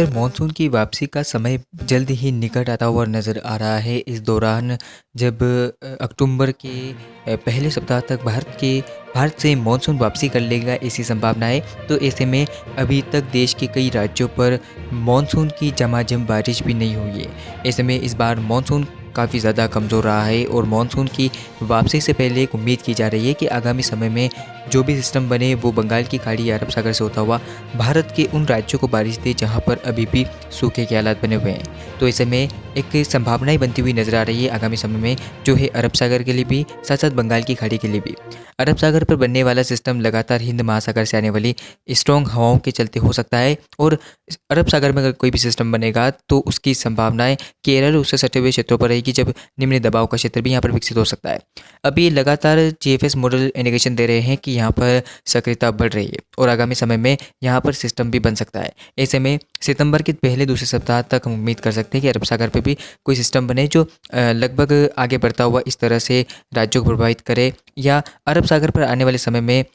Monsoon की वापसी का समय जल्द ही निकट आता हुआ नज़र आ रहा है। इस दौरान जब अक्टूबर के पहले सप्ताह तक भारत से मानसून वापसी कर लेगा ऐसी संभावना है। तो ऐसे में अभी तक देश के कई राज्यों पर मानसून की झमाझम बारिश भी नहीं हुई है। ऐसे में इस बार मानसून काफ़ी ज़्यादा कमज़ोर रहा है और मानसून की वापसी से पहले एक उम्मीद की जा रही है कि आगामी समय में जो भी सिस्टम बने वो बंगाल की खाड़ी या अरब सागर से होता हुआ भारत के उन राज्यों को बारिश दे जहां पर अभी भी सूखे के हालात बने हुए हैं। तो ऐसे में एक संभावनाएं बनती हुई नज़र आ रही है आगामी समय में, जो है अरब सागर के लिए भी, साथ साथ बंगाल की खाड़ी के लिए भी। अरब सागर पर बनने वाला सिस्टम लगातार हिंद महासागर से आने वाली स्ट्रॉन्ग हवाओं के चलते हो सकता है, और अरब सागर में अगर कोई भी सिस्टम बनेगा तो उसकी संभावनाएं केरल उससे सटे हुए क्षेत्रों पर रहेगी, जब निम्न दबाव का क्षेत्र भी यहाँ पर विकसित हो सकता है। अभी लगातार जीएफएस मॉडल इंडिकेशन दे रहे हैं कि यहाँ पर सक्रियता बढ़ रही है और आगामी समय में यहाँ पर सिस्टम भी बन सकता है। ऐसे में सितंबर के पहले दूसरे सप्ताह तक हम उम्मीद कर सकते हैं कि अरब सागर पे भी कोई सिस्टम बने जो लगभग आगे बढ़ता हुआ इस तरह से राज्यों को प्रभावित करे, या अरब सागर पर आने वाले समय में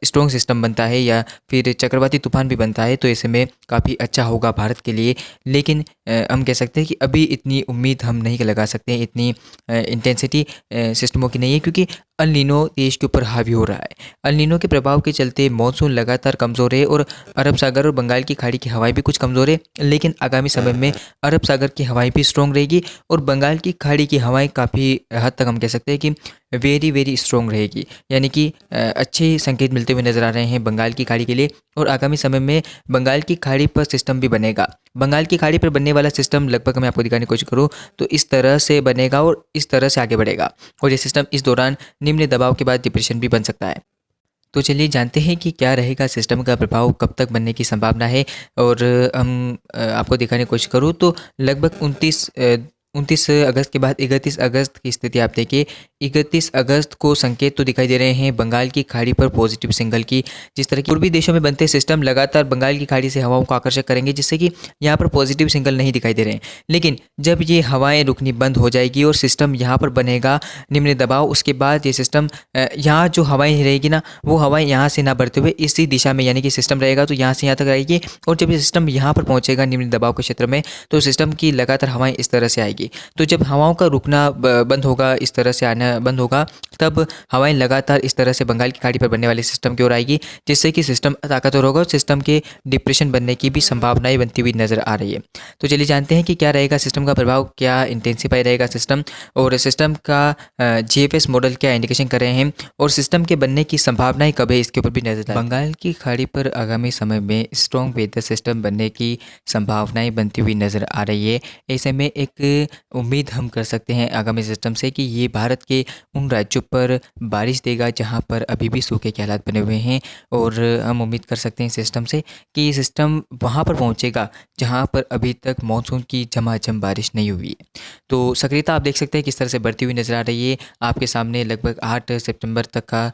स्ट्रॉन्ग सिस्टम बनता है या फिर चक्रवाती तूफान भी बनता है तो ऐसे में काफ़ी अच्छा होगा भारत के लिए। लेकिन हम कह सकते हैं कि अभी इतनी उम्मीद हम नहीं लगा सकते हैं, इतनी इंटेंसिटी सिस्टमों की नहीं है, क्योंकि अल नीनो देश के ऊपर हावी हो रहा है। अल नीनो के प्रभाव के चलते मॉनसून लगातार कमज़ोर है और अरब सागर और बंगाल की खाड़ी की हवाएं भी कुछ कमज़ोर है। लेकिन आगामी समय में अरब सागर की हवाएं भी स्ट्रॉन्ग रहेगी और बंगाल की खाड़ी की हवाएं काफ़ी हद तक हम कह सकते हैं कि वेरी वेरी स्ट्रॉन्ग रहेगी। यानी कि अच्छे संकेत मिलते हुए नज़र आ रहे हैं बंगाल की खाड़ी के लिए। और आगामी समय में बंगाल की खाड़ी पर सिस्टम भी बनेगा। बंगाल की खाड़ी पर बनने वाला सिस्टम लगभग मैं आपको दिखाने की कोशिश करूँ तो इस तरह से बनेगा और इस तरह से आगे बढ़ेगा, और ये सिस्टम इस दौरान निम्न दबाव के बाद डिप्रेशन भी बन सकता है। तो चलिए जानते हैं कि क्या रहेगा सिस्टम का प्रभाव, कब तक बनने की संभावना है। और हम आपको दिखाने की कोशिश करूँ तो लगभग 29 अगस्त के बाद 31 अगस्त की स्थिति आप देखिए। 31 अगस्त को संकेत तो दिखाई दे रहे हैं बंगाल की खाड़ी पर पॉजिटिव सिंगल की। जिस तरह की पूर्वी देशों में बनते सिस्टम लगातार बंगाल की खाड़ी से हवाओं को आकर्षक करेंगे, जिससे कि यहाँ पर पॉजिटिव सिंगल नहीं दिखाई दे रहे हैं। लेकिन जब ये हवाएं रुकनी बंद हो जाएगी और सिस्टम यहाँ पर बनेगा निम्न दबाव, उसके बाद ये सिस्टम यहाँ जो हवाएं रहेगी ना, वो हवाएं यहाँ से ना बढ़ते हुए इसी दिशा में, यानी कि सिस्टम रहेगा तो यहाँ से यहाँ तक रहेगी, और जब ये सिस्टम यहाँ पर पहुँचेगा निम्न दबाव के क्षेत्र में तो सिस्टम की लगातार हवाएं इस तरह से आएगी। तो जब हवाओं का रुकना बंद होगा, इस तरह से आना बंद होगा, तब हवाएं लगातार इस तरह से बंगाल की खाड़ी पर बनने वाले सिस्टम की ओर आएगी, जिससे कि सिस्टम ताकतवर होगा और सिस्टम के डिप्रेशन बनने की भी संभावनाएं बनती हुई नजर आ रही है। तो चलिए जानते हैं कि क्या रहेगा सिस्टम का प्रभाव, क्या इंटेंसिफाई रहेगा सिस्टम, और सिस्टम का जीएफएस मॉडल क्या इंडिकेशन कर रहे हैं, और सिस्टम के बनने की संभावनाएं कब है इसके ऊपर भी नजर। बंगाल की खाड़ी पर आगामी समय में स्ट्रॉन्ग वेदर सिस्टम बनने की संभावनाएं बनती हुई नजर आ रही है। ऐसे में एक उम्मीद हम कर सकते हैं आगामी सिस्टम से कि ये भारत के उन राज्यों पर बारिश देगा जहां पर अभी भी सूखे के हालात बने हुए हैं, और हम उम्मीद कर सकते हैं सिस्टम से कि ये सिस्टम वहां पर पहुंचेगा जहां पर अभी तक मानसून की झमाझम बारिश नहीं हुई है। तो सक्रियता आप देख सकते हैं किस तरह से बढ़ती हुई नज़र आ रही है। आपके सामने लगभग 8 सितंबर तक का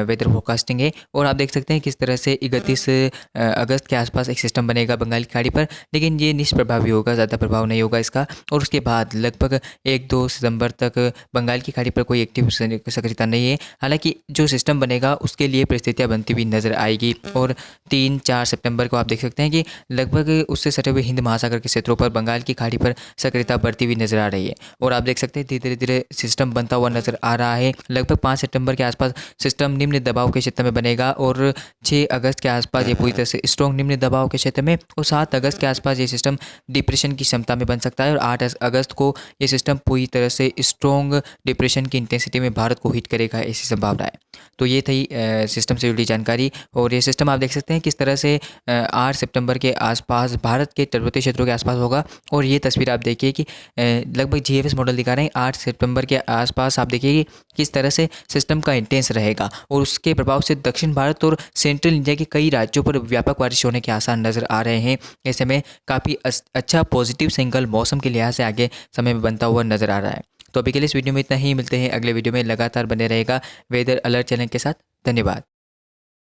वेदर फोरकास्टिंग है, और आप देख सकते हैं किस तरह से 31 अगस्त के आसपास एक सिस्टम बनेगा बंगाल की खाड़ी पर, लेकिन ये निष्प्रभावी होगा, ज़्यादा प्रभाव नहीं होगा इसका। और उसके बाद लगभग 1-2 सितंबर तक बंगाल की खाड़ी पर कोई एक्टिव सक्रियता नहीं है। हालांकि जो सिस्टम बनेगा उसके लिए परिस्थितियाँ बनती हुई नज़र आएगी, और 3-4 सितंबर को आप देख सकते हैं कि लगभग उससे सटे हुए हिंद महासागर के क्षेत्रों पर बंगाल की खाड़ी पर सक्रियता बढ़ती हुई नजर आ रही है। और आप देख सकते हैं धीरे धीरे सिस्टम बनता हुआ नजर आ रहा है। लगभग 5 सितंबर के आसपास सिस्टम निम्न दबाव के क्षेत्र में बनेगा, और 6 अगस्त के आसपास ये पूरी तरह से स्ट्रॉन्ग निम्न दबाव के क्षेत्र में, और 7 अगस्त के आसपास ये सिस्टम डिप्रेशन की क्षमता में बन सकता है, और 8 अगस्त को ये सिस्टम पूरी तरह से स्ट्रॉन्ग डिप्रेशन की इंटेंसिटी में भारत को हिट करेगा, ऐसी संभावना है। तो ये थी सिस्टम से जुड़ी जानकारी। और ये सिस्टम आप देख सकते हैं किस तरह से 8 सितंबर के आसपास भारत के पर्वतीय क्षेत्रों के आसपास होगा। और ये तस्वीर आप देखिए कि लगभग जीएफएस मॉडल दिखा रहे हैं 8 सितंबर के आसपास। आप देखिए कि किस तरह से सिस्टम का इंटेंस रहेगा, और उसके प्रभाव से दक्षिण भारत और सेंट्रल इंडिया के कई राज्यों पर व्यापक बारिश होने के आसार नजर आ रहे हैं। ऐसे में काफ़ी अच्छा पॉजिटिव सिंगल मौसम के लिहाज से आगे समय में बनता हुआ नजर आ रहा है। तो अभी के लिए इस वीडियो में इतना ही, मिलते हैं अगले वीडियो में। लगातार बने रहेगा वेदर अलर्ट चैनल के साथ। धन्यवाद।